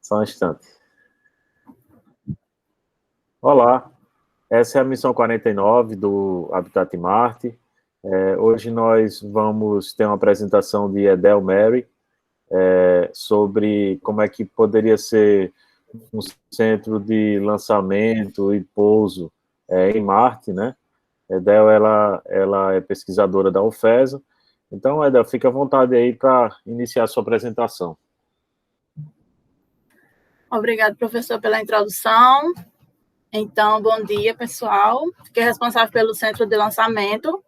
Só um instante. Olá, essa é a missão 49 do Habitat Marte. Hoje nós vamos ter uma apresentação de Edel Mary sobre como é que poderia ser um centro de lançamento e pouso em Marte, né? Edel, ela é pesquisadora da UFESA. Então, Edel, fica à vontade aí para iniciar a sua apresentação. Obrigado, professor, pela introdução. Então, bom dia, pessoal. Fiquei responsável pelo centro de lançamento.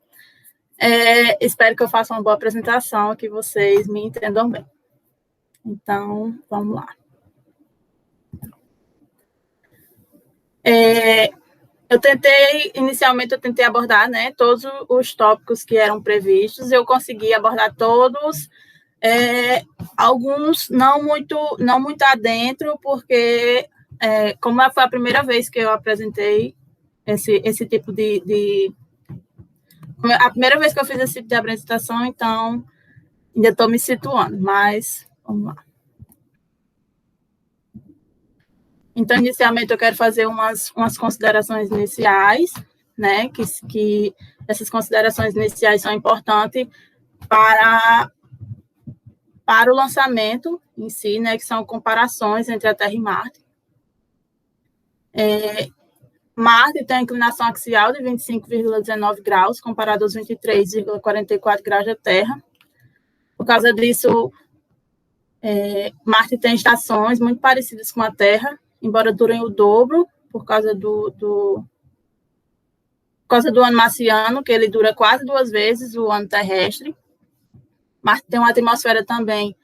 Espero que eu faça uma boa apresentação, que vocês me entendam bem. Então, vamos lá. Inicialmente eu tentei abordar, né, todos os tópicos que eram previstos. Eu consegui abordar todos, alguns não muito adentro, porque como foi a primeira vez que eu apresentei esse tipo a primeira vez que eu fiz esse tipo de apresentação, então ainda estou me situando, mas vamos lá. Então, inicialmente, eu quero fazer umas considerações iniciais, né, que essas considerações iniciais são importantes para o lançamento em si, né, que são comparações entre a Terra e Marte. Marte tem uma inclinação axial de 25,19 graus, comparado aos 23,44 graus da Terra. Por causa disso, Marte tem estações muito parecidas com a Terra, embora durem o dobro, por causa do ano marciano, que ele dura quase 2 vezes o ano terrestre. Marte tem uma atmosfera também,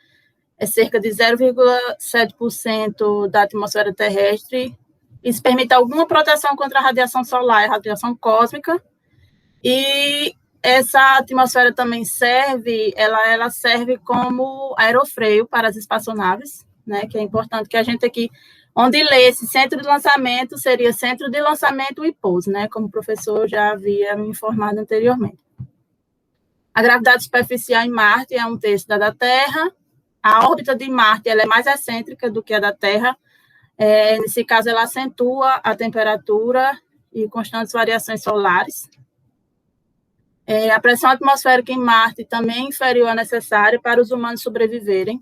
cerca de 0,7% da atmosfera terrestre. Isso permite alguma proteção contra a radiação solar, a radiação cósmica. E essa atmosfera também serve como aerofreio para as espaçonaves, né? Que é importante que a gente aqui, onde lê esse centro de lançamento, seria centro de lançamento e pouso, né? Como o professor já havia me informado anteriormente. A gravidade superficial em Marte é 1/3 da Terra. A órbita de Marte ela é mais excêntrica do que a da Terra. Nesse caso, ela acentua a temperatura e constantes variações solares. A pressão atmosférica em Marte também é inferior à necessária para os humanos sobreviverem.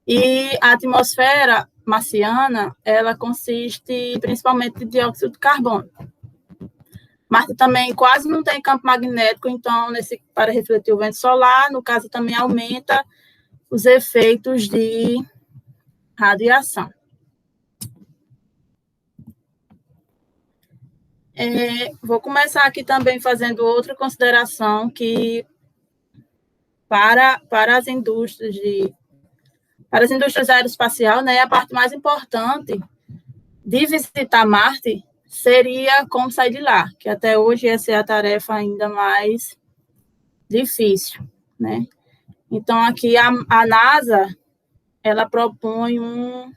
E a atmosfera marciana, ela consiste principalmente de dióxido de carbono. Marte também quase não tem campo magnético, então, para refletir o vento solar, no caso, também aumenta os efeitos de radiação. Vou começar aqui também fazendo outra consideração que para as indústrias aeroespacial, né, a parte mais importante de visitar Marte seria como sair de lá, que até hoje essa é a tarefa ainda mais difícil, né? Então, aqui a NASA, ela propõe um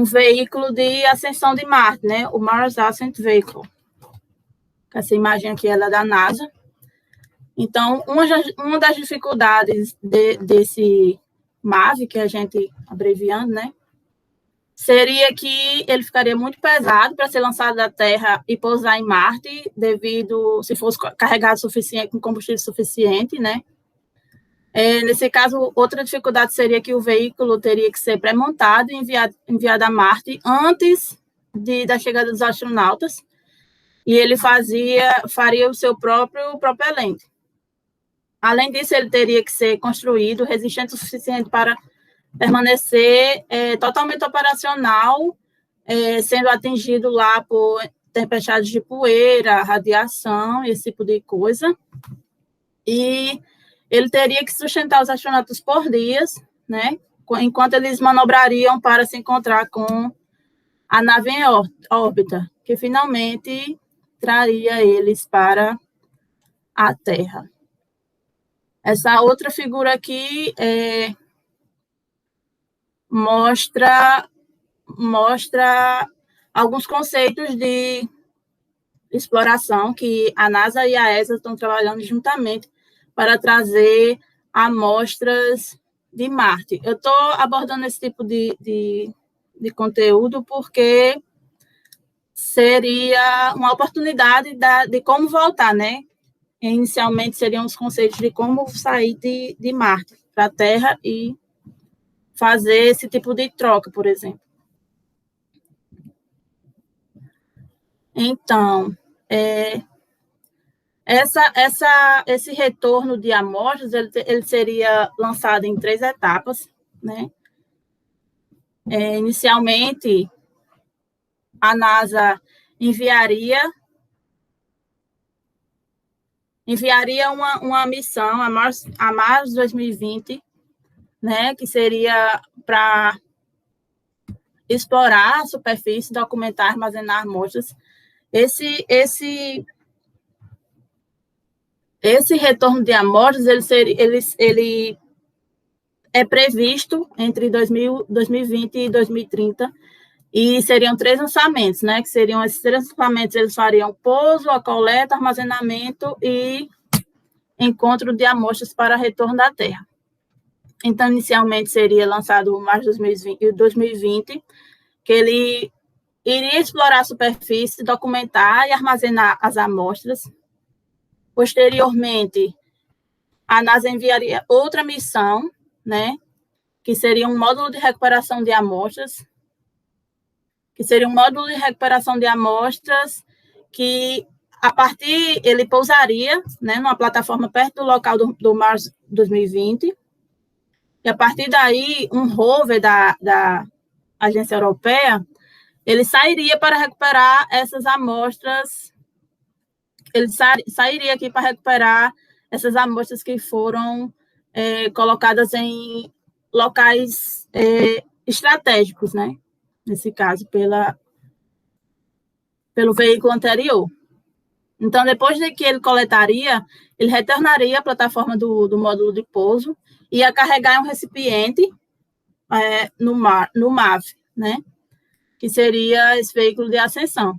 veículo de ascensão de Marte, né? O Mars Ascent Vehicle. Essa imagem aqui ela é da NASA. Então, uma das dificuldades desse MAVE, que a gente abreviando, né? Seria que ele ficaria muito pesado para ser lançado da Terra e pousar em Marte, se fosse carregado com combustível suficiente, né? Nesse caso, outra dificuldade seria que o veículo teria que ser pré-montado e enviado a Marte antes da chegada dos astronautas, e ele faria o seu próprio propelente. Além disso, ele teria que ser construído resistente o suficiente para permanecer totalmente operacional, sendo atingido lá por tempestades de poeira, radiação, esse tipo de coisa. E ele teria que sustentar os astronautas por dias, né, enquanto eles manobrariam para se encontrar com a nave em órbita, que finalmente traria eles para a Terra. Essa outra figura aqui mostra alguns conceitos de exploração que a NASA e a ESA estão trabalhando juntamente para trazer amostras de Marte. Eu estou abordando esse tipo de conteúdo porque seria uma oportunidade de como voltar, né? Inicialmente seriam os conceitos de como sair de Marte para a Terra e fazer esse tipo de troca, por exemplo. Então, esse retorno de amostras, ele seria lançado em 3 etapas, né? Inicialmente, a NASA enviaria uma missão a março de 2020, né, que seria para explorar a superfície, documentar, armazenar amostras. Esse retorno de amostras, ele é previsto entre 2020 e 2030, e seriam 3 lançamentos, né? Que seriam esses 3 lançamentos, eles fariam pouso, a coleta, armazenamento e encontro de amostras para retorno da Terra. Então, inicialmente seria lançado em março de 2020, que ele iria explorar a superfície, documentar e armazenar as amostras. Posteriormente, a NASA enviaria outra missão, né? Que seria um módulo de recuperação de amostras, que a partir, ele pousaria, né, numa plataforma perto do local do Mars 2020, e a partir daí, um rover da Agência Europeia, ele sairia para recuperar essas amostras, ele sairia aqui para recuperar essas amostras que foram colocadas em locais estratégicos, né? Nesse caso, pelo veículo anterior. Então, depois de que ele coletaria, ele retornaria à plataforma do módulo de pouso e ia carregar um recipiente no MAV, né? Que seria esse veículo de ascensão.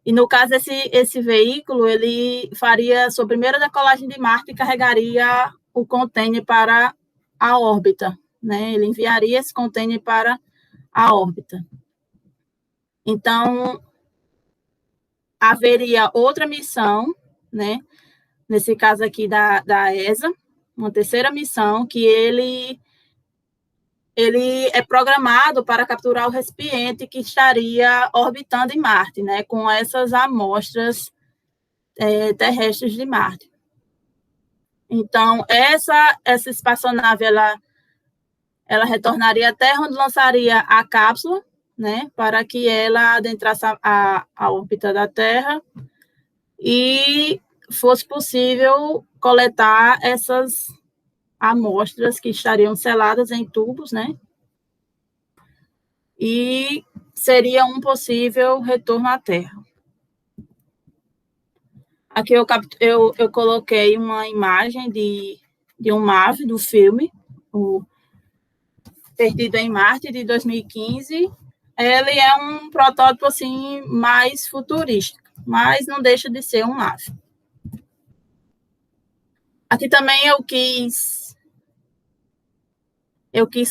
E, no caso, esse veículo, ele faria sua primeira decolagem de Marte e carregaria o contêiner para a órbita, né? Ele enviaria esse contêiner para a órbita. Então, haveria outra missão, né? Nesse caso aqui da ESA, uma terceira missão, que ele é programado para capturar o recipiente que estaria orbitando em Marte, né? Com essas amostras terrestres de Marte. Então, essa espaçonave, ela retornaria à Terra, onde lançaria a cápsula, né, para que ela adentrasse a órbita da Terra e fosse possível coletar essas amostras que estariam seladas em tubos, né, e seria um possível retorno à Terra. Aqui eu coloquei uma imagem de um MAV do filme, o Perdido em Marte, de 2015. Ele é um protótipo, assim, mais futurístico, mas não deixa de ser um MAV. Aqui também eu quis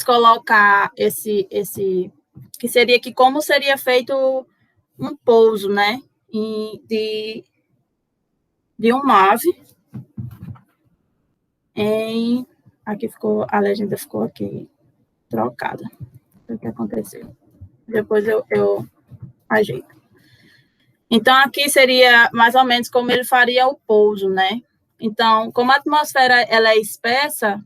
colocar esse que seria aqui como seria feito um pouso, né, de um MAV. Aqui a legenda ficou aqui trocada. O que aconteceu? Depois eu ajeito. Então, aqui seria mais ou menos como ele faria o pouso, né? Então, como a atmosfera ela é espessa,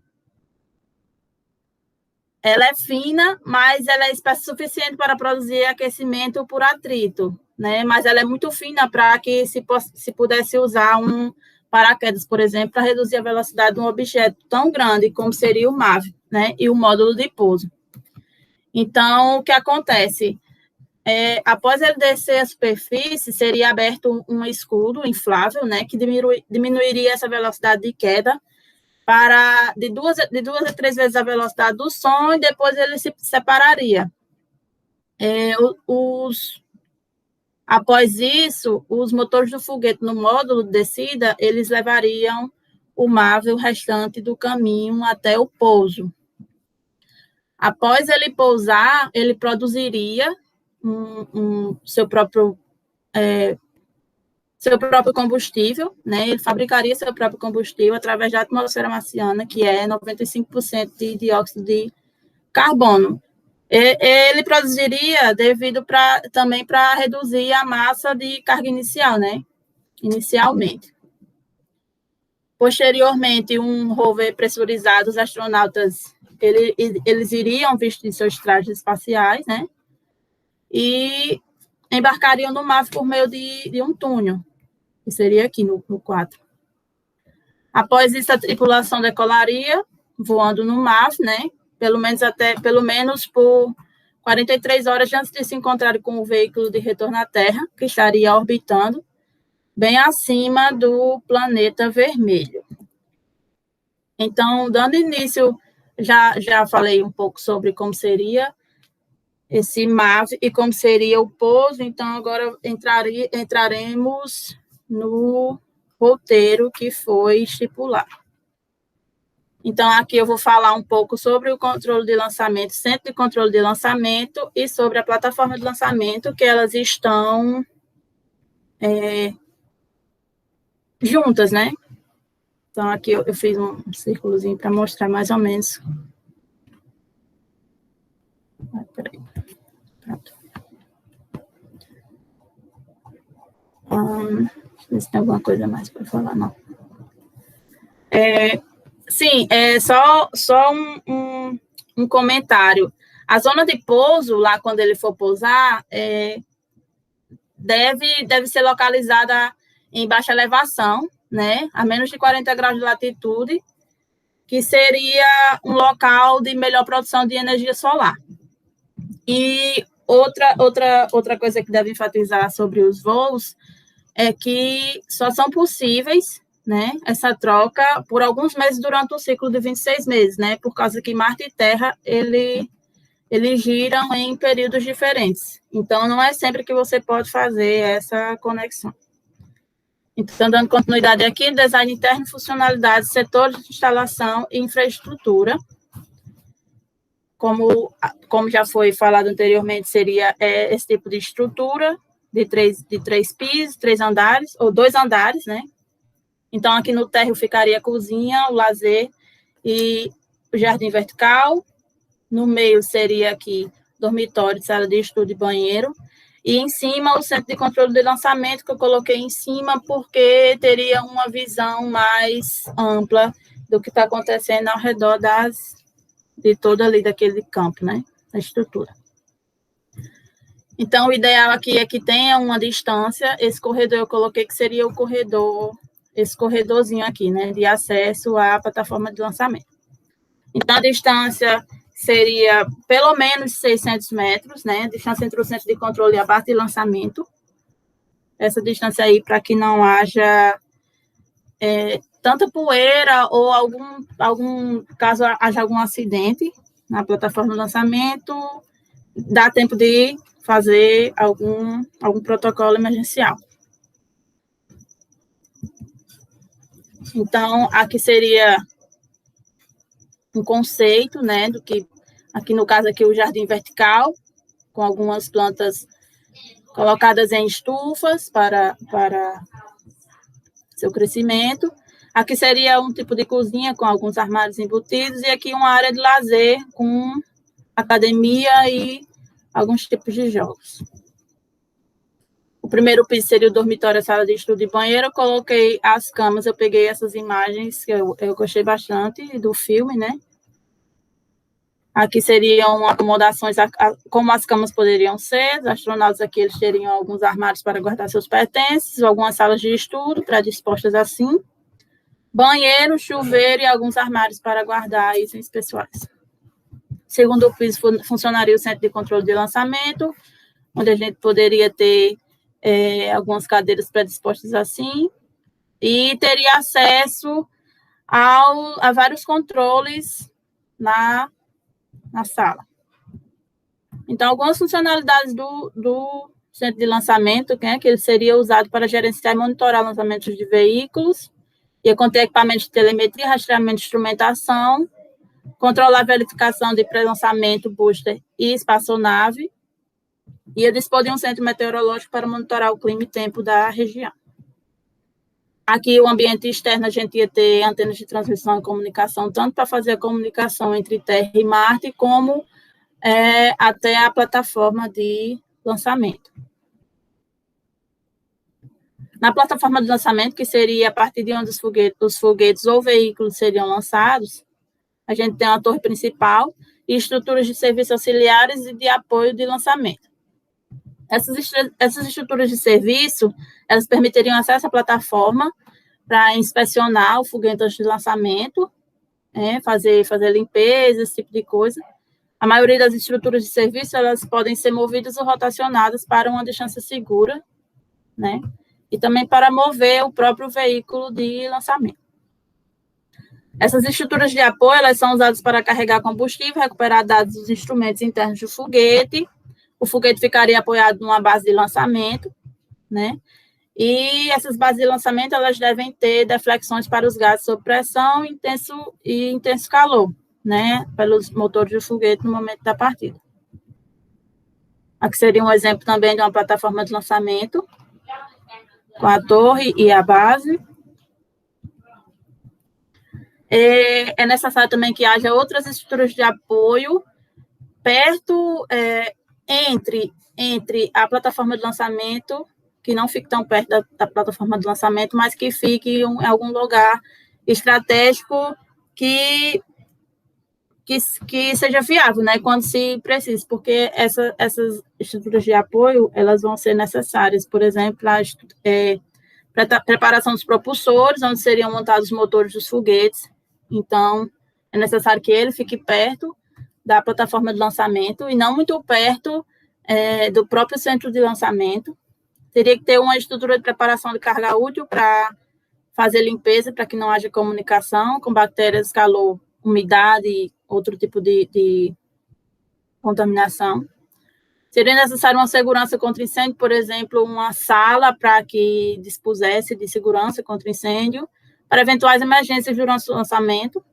ela é fina, mas ela é espessa o suficiente para produzir aquecimento por atrito, né? Mas ela é muito fina para que se pudesse usar um paraquedas, por exemplo, para reduzir a velocidade de um objeto tão grande como seria o MAV, né? E o módulo de pouso. Então, o que acontece? Após ele descer a superfície, seria aberto um escudo inflável, né, que diminuiria essa velocidade de queda de 2 a 3 vezes a velocidade do som, e depois ele se separaria. Após isso, os motores do foguete no módulo de descida, eles levariam o MAV o restante do caminho até o pouso. Após ele pousar, ele produziria seu próprio combustível, né? Ele fabricaria seu próprio combustível através da atmosfera marciana, que é 95% de dióxido de carbono. Ele produziria também para reduzir a massa de carga inicial, né? Inicialmente. Posteriormente, um rover pressurizado, os astronautas eles iriam vestir seus trajes espaciais, né? E embarcariam no MAV por meio de um túnel, que seria aqui no 4. Após isso, a tripulação decolaria, voando no MAV, né? Pelo menos por 43 horas antes de se encontrar com o veículo de retorno à Terra, que estaria orbitando bem acima do planeta vermelho. Então, dando início, já falei um pouco sobre como seria esse MAV e como seria o pouso, então agora entraremos no roteiro que foi estipulado. Então, aqui eu vou falar um pouco sobre o controle de lançamento, centro de controle de lançamento e sobre a plataforma de lançamento, que elas estão juntas, né? Então, aqui eu fiz um círculozinho para mostrar mais ou menos. Peraí. Pronto. Deixa eu ver se tem alguma coisa mais para falar, não. Sim, só um comentário. A zona de pouso, lá quando ele for pousar, deve ser localizada em baixa elevação, né? A menos de 40 graus de latitude, que seria um local de melhor produção de energia solar. E outra coisa que deve enfatizar sobre os voos é que só são possíveis, né, essa troca por alguns meses durante o ciclo de 26 meses, né, por causa que Marte e Terra, eles giram em períodos diferentes. Então, não é sempre que você pode fazer essa conexão. Então, dando continuidade aqui, design interno, funcionalidades, setores de instalação e infraestrutura. Como já foi falado anteriormente, seria esse tipo de estrutura de três pisos, 3 andares, ou 2 andares, né? Então, aqui no térreo ficaria a cozinha, o lazer e o jardim vertical. No meio seria aqui dormitório, sala de estudo e banheiro. E em cima, o centro de controle de lançamento, que eu coloquei em cima, porque teria uma visão mais ampla do que está acontecendo ao redor de todo ali daquele campo, né? Da estrutura. Então, o ideal aqui é que tenha uma distância. Esse corredor eu coloquei que seria o corredor, esse corredorzinho aqui, né? De acesso à plataforma de lançamento. Então, a distância seria pelo menos 600 metros, né? A distância entre o centro de controle e a base de lançamento. Essa distância aí, para que não haja tanta poeira ou caso haja algum acidente na plataforma de lançamento, dá tempo de fazer algum protocolo emergencial. Então, aqui seria um conceito, né, do que, aqui no caso aqui, o jardim vertical, com algumas plantas colocadas em estufas para seu crescimento. Aqui seria um tipo de cozinha com alguns armários embutidos e aqui uma área de lazer com academia e alguns tipos de jogos. O primeiro piso seria o dormitório, a sala de estudo e banheiro. Eu coloquei as camas, eu peguei essas imagens que eu gostei bastante do filme, né? Aqui seriam acomodações, como as camas poderiam ser. Os astronautas aqui, eles teriam alguns armários para guardar seus pertences, algumas salas de estudo predispostas assim. Banheiro, chuveiro e alguns armários para guardar itens pessoais. Segundo piso, funcionaria o centro de controle de lançamento, onde a gente poderia ter algumas cadeiras predispostas assim, e teria acesso a vários controles na sala. Então, algumas funcionalidades do centro de lançamento, né, que ele seria usado para gerenciar e monitorar lançamentos de veículos, ia conter equipamentos de telemetria, rastreamento de instrumentação, controlar a verificação de pré-lançamento, booster e espaçonave, e dispor de um centro meteorológico para monitorar o clima e tempo da região. Aqui, o ambiente externo, a gente ia ter antenas de transmissão e comunicação, tanto para fazer a comunicação entre Terra e Marte, como até a plataforma de lançamento. Na plataforma de lançamento, que seria a partir de onde os foguetes ou veículos seriam lançados, a gente tem uma torre principal e estruturas de serviços auxiliares e de apoio de lançamento. Essas estruturas de serviço, elas permiteriam acesso à plataforma para inspecionar o foguete antes de lançamento, fazer limpeza, esse tipo de coisa. A maioria das estruturas de serviço, elas podem ser movidas ou rotacionadas para uma distância segura, né? E também para mover o próprio veículo de lançamento. Essas estruturas de apoio, elas são usadas para carregar combustível, recuperar dados dos instrumentos internos do foguete. O foguete ficaria apoiado numa base de lançamento, né? E essas bases de lançamento, elas devem ter deflexões para os gases sob pressão e intenso calor, né? Pelos motores do foguete no momento da partida. Aqui seria um exemplo também de uma plataforma de lançamento, com a torre e a base. É necessário também que haja outras estruturas de apoio perto, entre a plataforma de lançamento, que não fique tão perto da plataforma de lançamento, mas que fique em algum lugar estratégico que seja viável, né, quando se precisa, porque essas estruturas de apoio, elas vão ser necessárias, por exemplo, para a preparação dos propulsores, onde seriam montados os motores dos foguetes. Então, é necessário que ele fique perto da plataforma de lançamento e não muito perto do próprio centro de lançamento. Teria que ter uma estrutura de preparação de carga útil para fazer limpeza, para que não haja comunicação com bactérias, calor, umidade e outro tipo de contaminação. Seria necessário uma segurança contra incêndio, por exemplo, uma sala para que dispusesse de segurança contra incêndio, para eventuais emergências durante o lançamento.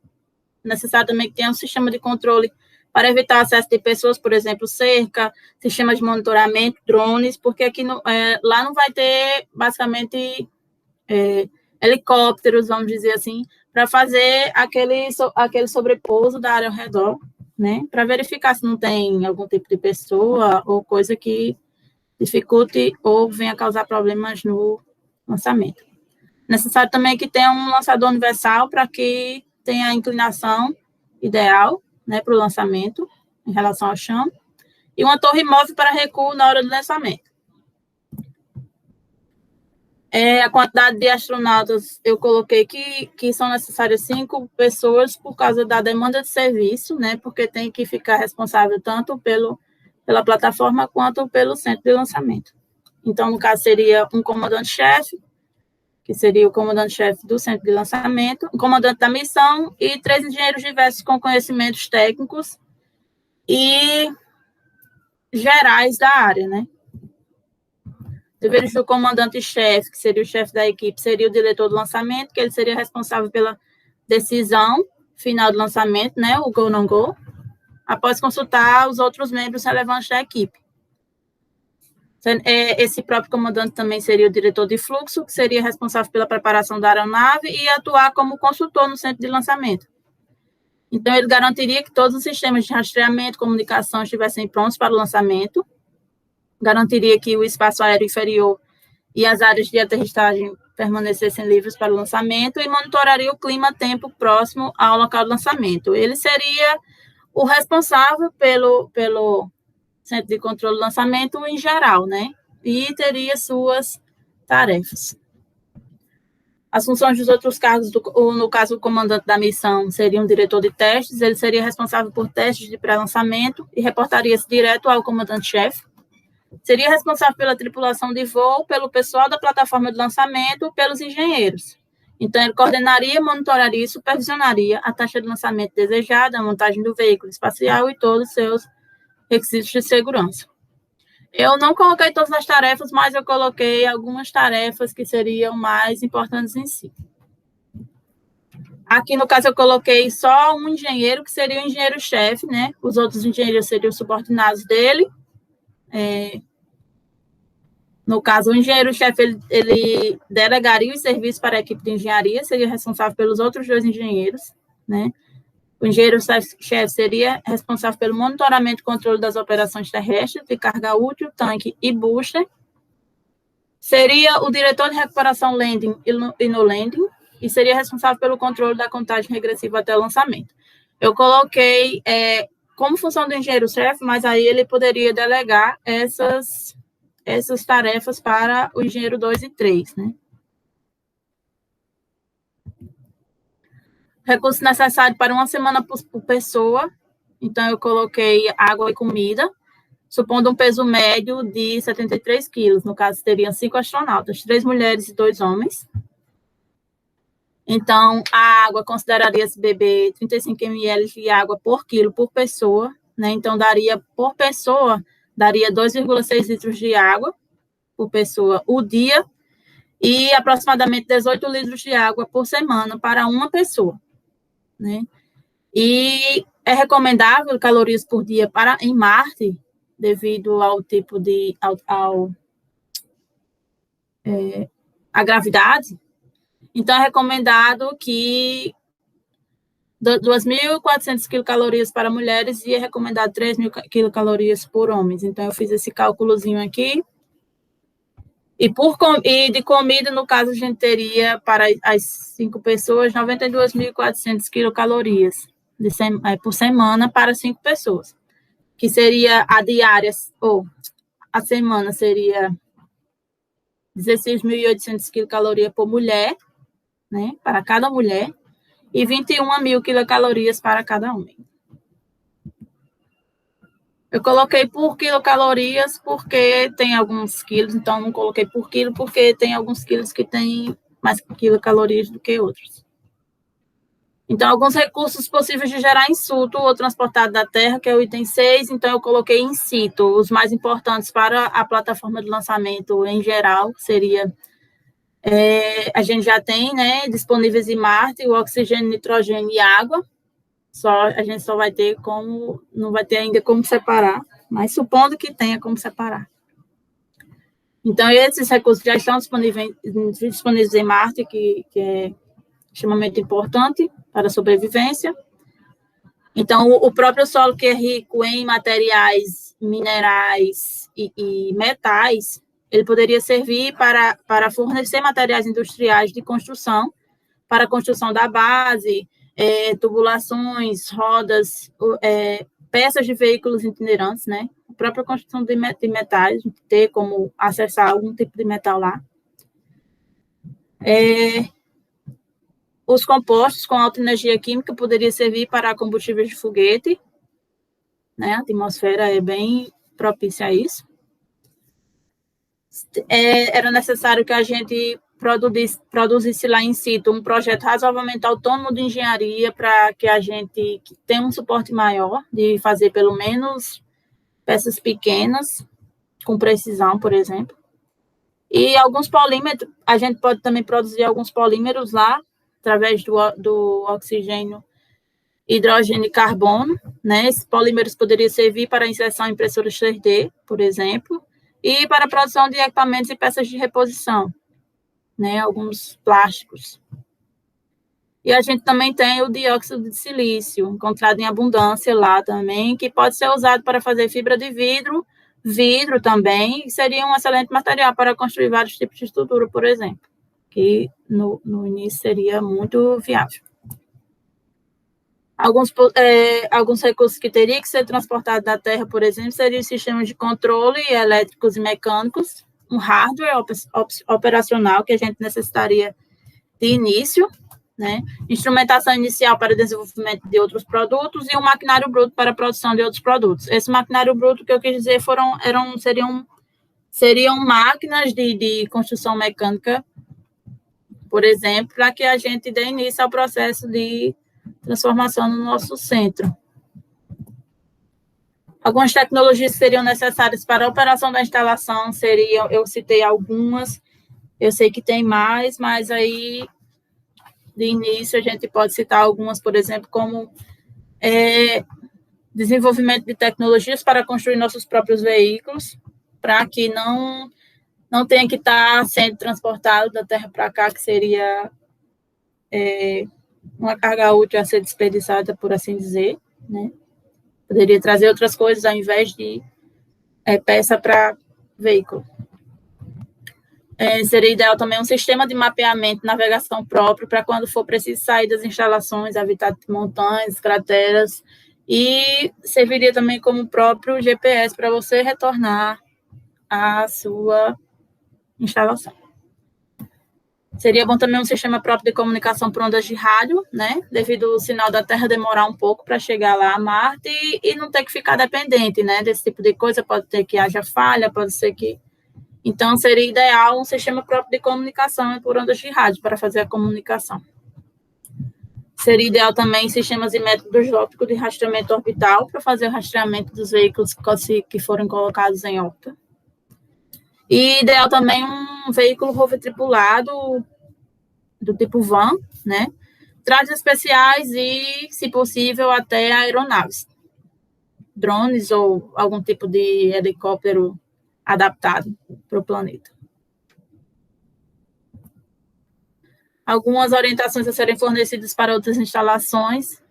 É necessário também que tenha um sistema de controle para evitar acesso de pessoas, por exemplo, cerca, sistemas de monitoramento, drones, porque aqui lá não vai ter, basicamente, helicópteros, vamos dizer assim, para fazer aquele sobrepouso da área ao redor, né, para verificar se não tem algum tipo de pessoa ou coisa que dificulte ou venha causar problemas no lançamento. Necessário também que tenha um lançador universal para que tenha a inclinação ideal, né, para o lançamento em relação ao chão, e uma torre móvel para recuo na hora do lançamento. A quantidade de astronautas, eu coloquei que são necessárias 5 pessoas por causa da demanda de serviço, né, porque tem que ficar responsável tanto pela plataforma quanto pelo centro de lançamento. Então, no caso, seria um comandante-chefe, que seria o comandante-chefe do centro de lançamento, o comandante da missão e 3 engenheiros diversos com conhecimentos técnicos e gerais da área, né? Deveres do comandante-chefe, que seria o chefe da equipe, seria o diretor do lançamento, que ele seria responsável pela decisão final do lançamento, né, o go, não go, após consultar os outros membros relevantes da equipe. Esse próprio comandante também seria o diretor de fluxo, que seria responsável pela preparação da aeronave e atuar como consultor no centro de lançamento. Então, ele garantiria que todos os sistemas de rastreamento e comunicação estivessem prontos para o lançamento, garantiria que o espaço aéreo inferior e as áreas de aterrissagem permanecessem livres para o lançamento e monitoraria o clima-tempo próximo ao local do lançamento. Ele seria o responsável pelo centro de controle do lançamento em geral, né? E teria suas tarefas. As funções dos outros cargos, no caso, o comandante da missão seria um diretor de testes, ele seria responsável por testes de pré-lançamento e reportaria-se direto ao comandante-chefe. Seria responsável pela tripulação de voo, pelo pessoal da plataforma de lançamento, pelos engenheiros. Então, ele coordenaria, monitoraria e supervisionaria a taxa de lançamento desejada, a montagem do veículo espacial e todos os seus requisitos de segurança. Eu não coloquei todas as tarefas, mas eu coloquei algumas tarefas que seriam mais importantes em si. Aqui, no caso, eu coloquei só um engenheiro, que seria o engenheiro-chefe, né? Os outros engenheiros seriam subordinados dele. No caso, o engenheiro-chefe, ele delegaria os serviços para a equipe de engenharia, seria responsável pelos outros 2 engenheiros, né? O engenheiro-chefe seria responsável pelo monitoramento e controle das operações terrestres, de carga útil, tanque e booster. Seria o diretor de recuperação landing e no landing, e seria responsável pelo controle da contagem regressiva até o lançamento. Eu coloquei como função do engenheiro-chefe, mas aí ele poderia delegar essas tarefas para o engenheiro 2 e 3, né? Recurso necessário para 1 semana por pessoa, então eu coloquei água e comida, supondo um peso médio de 73 quilos, no caso teriam 5 astronautas, 3 mulheres e 2 homens. Então, a água consideraria-se beber 35 ml de água por quilo por pessoa, né? Então, por pessoa, daria 2,6 litros de água por pessoa o dia e aproximadamente 18 litros de água por semana para uma pessoa, né? E é recomendável calorias por dia em Marte, devido ao tipo de a gravidade. Então, é recomendado que 2.400 quilocalorias para mulheres e é recomendado 3.000 quilocalorias por homens. Então, eu fiz esse cálculozinho aqui. E de comida, no caso, a gente teria para as 5 pessoas 92.400 quilocalorias por semana para 5 pessoas, que seria a diária, ou a semana seria 16.800 quilocalorias por mulher, né, para cada mulher, e 21.000 quilocalorias para cada homem. Eu coloquei por quilocalorias porque tem alguns quilos, então não coloquei por quilo porque tem alguns quilos que têm mais quilocalorias do que outros. Então, alguns recursos possíveis de gerar insuto ou transportado da Terra, que é o item 6, então eu coloquei in situ, os mais importantes para a plataforma de lançamento em geral, seria, a gente já tem, né, disponíveis em Marte, o oxigênio, nitrogênio e água, a gente só vai ter não vai ter ainda como separar, mas supondo que tenha como separar. Então, esses recursos já estão disponíveis em Marte, que é extremamente importante para a sobrevivência. Então, o próprio solo, que é rico em materiais, minerais e metais, ele poderia servir para fornecer materiais industriais de construção, para a construção da base, tubulações, rodas, peças de veículos itinerantes, né? A própria construção de metais, ter como acessar algum tipo de metal lá. Os compostos com alta energia química poderia servir para combustíveis de foguete, né? A atmosfera é bem propícia a isso. Era necessário que a gente produzisse lá in situ um projeto razoavelmente autônomo de engenharia para que a gente tenha um suporte maior de fazer pelo menos peças pequenas, com precisão, por exemplo. E alguns polímeros, a gente pode também produzir alguns polímeros lá, através do oxigênio, hidrogênio e carbono, né? Esses polímeros poderiam servir para inserção em impressoras 3D, por exemplo, e para a produção de equipamentos e peças de reposição, né? Alguns plásticos. E a gente também tem o dióxido de silício, encontrado em abundância lá também, que pode ser usado para fazer fibra de vidro também, seria um excelente material para construir vários tipos de estrutura, por exemplo, que no início seria muito viável. Alguns recursos que teriam que ser transportados da Terra, por exemplo, seriam os sistemas de controle elétricos e mecânicos, um hardware operacional que a gente necessitaria de início, né? Instrumentação inicial para desenvolvimento de outros produtos e um maquinário bruto para a produção de outros produtos. Esse maquinário bruto, que eu quis dizer, seriam máquinas de construção mecânica, por exemplo, para que a gente dê início ao processo de transformação no nosso centro. Algumas tecnologias que seriam necessárias para a operação da instalação eu citei algumas, eu sei que tem mais, mas aí de início, a gente pode citar algumas, por exemplo, como desenvolvimento de tecnologias para construir nossos próprios veículos, para que não tenha que estar sendo transportado da terra para cá, que seria uma carga útil a ser desperdiçada, por assim dizer, né? Poderia trazer outras coisas ao invés de peça para veículo. Seria ideal também um sistema de mapeamento e navegação próprio para quando for preciso sair das instalações, habitat de montanhas, crateras, e serviria também como próprio GPS para você retornar à sua instalação. Seria bom também um sistema próprio de comunicação por ondas de rádio, né? Devido ao sinal da Terra demorar um pouco para chegar lá a Marte e não ter que ficar dependente, né? Desse tipo de coisa, pode ter que haja falha, pode ser que... Então, seria ideal um sistema próprio de comunicação por ondas de rádio para fazer a comunicação. Seria ideal também sistemas e métodos ópticos de rastreamento orbital para fazer o rastreamento dos veículos que forem colocados em órbita. E ideal também um veículo rover tripulado do tipo van, né? Trajes especiais e, se possível, até aeronaves. Drones ou algum tipo de helicóptero adaptado para o planeta. Algumas orientações a serem fornecidas para outras instalações.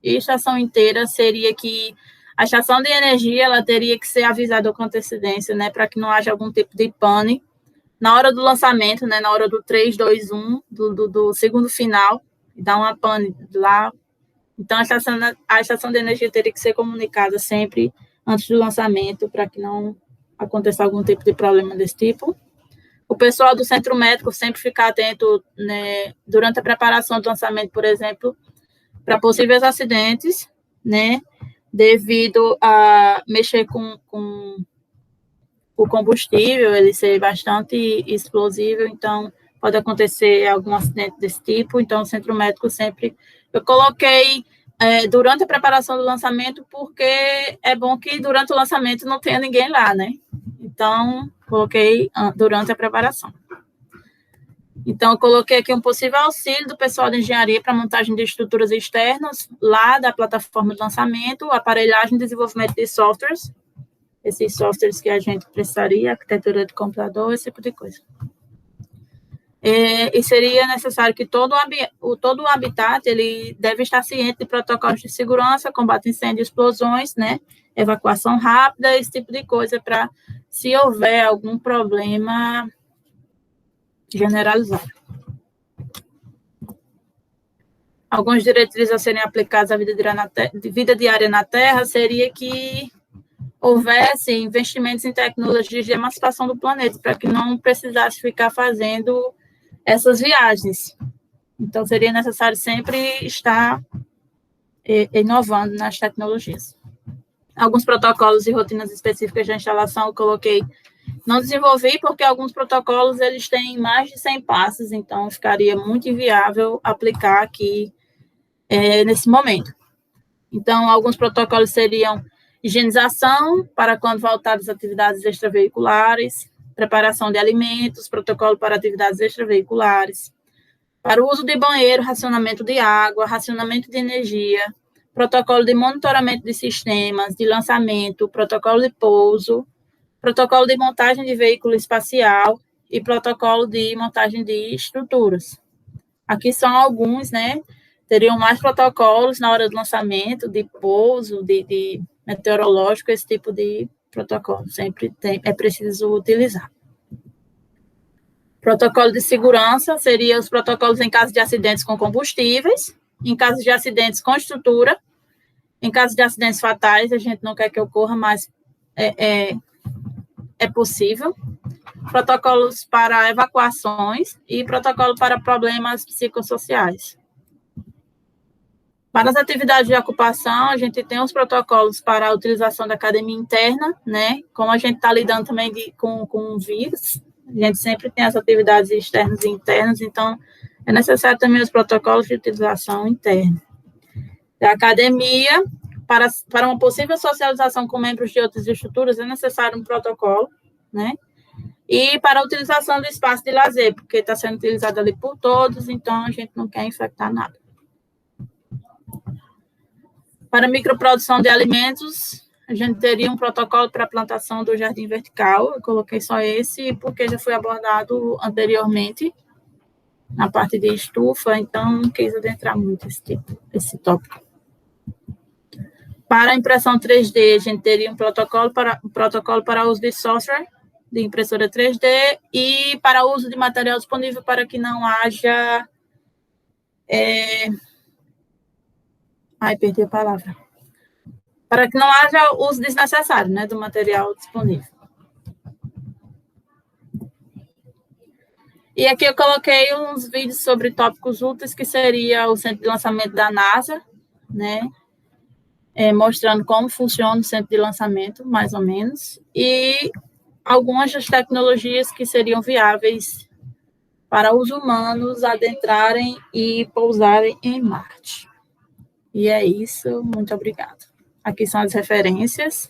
E estação inteira seria que a estação de energia ela teria que ser avisada com antecedência, né, para que não haja algum tipo de pane na hora do lançamento, né, na hora do 3, 2, 1, do segundo final, e dá uma pane lá. Então, a estação de energia teria que ser comunicada sempre antes do lançamento, para que não aconteça algum tipo de problema desse tipo. O pessoal do centro médico sempre ficar atento, né, durante a preparação do lançamento, por exemplo, para possíveis acidentes, né, devido a mexer com o combustível, ele ser bastante explosivo, então pode acontecer algum acidente desse tipo. Então, o centro médico sempre... Eu coloquei durante a preparação do lançamento, porque é bom que durante o lançamento não tenha ninguém lá, né? Então, coloquei durante a preparação. Então, eu coloquei aqui um possível auxílio do pessoal de engenharia para montagem de estruturas externas lá da plataforma de lançamento, aparelhagem e desenvolvimento de softwares, esses softwares que a gente precisaria, arquitetura de computador, esse tipo de coisa. E seria necessário que todo o habitat ele deve estar ciente de protocolos de segurança, combate a incêndio e explosões, né? Evacuação rápida, esse tipo de coisa, para se houver algum problema generalizado. Algumas diretrizes a serem aplicadas à vida diária na Terra seria que houvesse investimentos em tecnologias de emancipação do planeta, para que não precisasse ficar fazendo essas viagens. Então, seria necessário sempre estar inovando nas tecnologias. Alguns protocolos e rotinas específicas de instalação eu coloquei. Não desenvolvi porque alguns protocolos eles têm mais de 100 passos, então ficaria muito inviável aplicar aqui nesse momento. Então, alguns protocolos seriam higienização para quando voltar às atividades extraveiculares, preparação de alimentos, protocolo para atividades extraveiculares, para o uso de banheiro, racionamento de água, racionamento de energia, protocolo de monitoramento de sistemas, de lançamento, protocolo de pouso, protocolo de montagem de veículo espacial e protocolo de montagem de estruturas. Aqui são alguns, né? Teriam mais protocolos na hora do lançamento, de pouso, de meteorológico, esse tipo de protocolo. Sempre é preciso utilizar. Protocolo de segurança seriam os protocolos em caso de acidentes com combustíveis, em caso de acidentes com estrutura, em caso de acidentes fatais, a gente não quer que ocorra, mas é possível. Protocolos para evacuações e protocolo para problemas psicossociais. Para as atividades de ocupação, a gente tem os protocolos para a utilização da academia interna, né? Como a gente está lidando também com o vírus, a gente sempre tem as atividades externas e internas, então é necessário também os protocolos de utilização interna. Da academia, para uma possível socialização com membros de outras estruturas, é necessário um protocolo, né? E para a utilização do espaço de lazer, porque está sendo utilizado ali por todos, então a gente não quer infectar nada. Para a microprodução de alimentos, a gente teria um protocolo para a plantação do jardim vertical. Eu coloquei só esse, porque já foi abordado anteriormente, na parte de estufa, então não quis adentrar muito esse tópico. Para a impressão 3D, a gente teria um protocolo para uso de software de impressora 3D e para uso de material disponível para que não haja... perdi a palavra. Para que não haja uso desnecessário, né, do material disponível. E aqui eu coloquei uns vídeos sobre tópicos úteis, que seria o centro de lançamento da NASA, né, mostrando como funciona o centro de lançamento, mais ou menos, e algumas das tecnologias que seriam viáveis para os humanos adentrarem e pousarem em Marte. E é isso, muito obrigada. Aqui são as referências.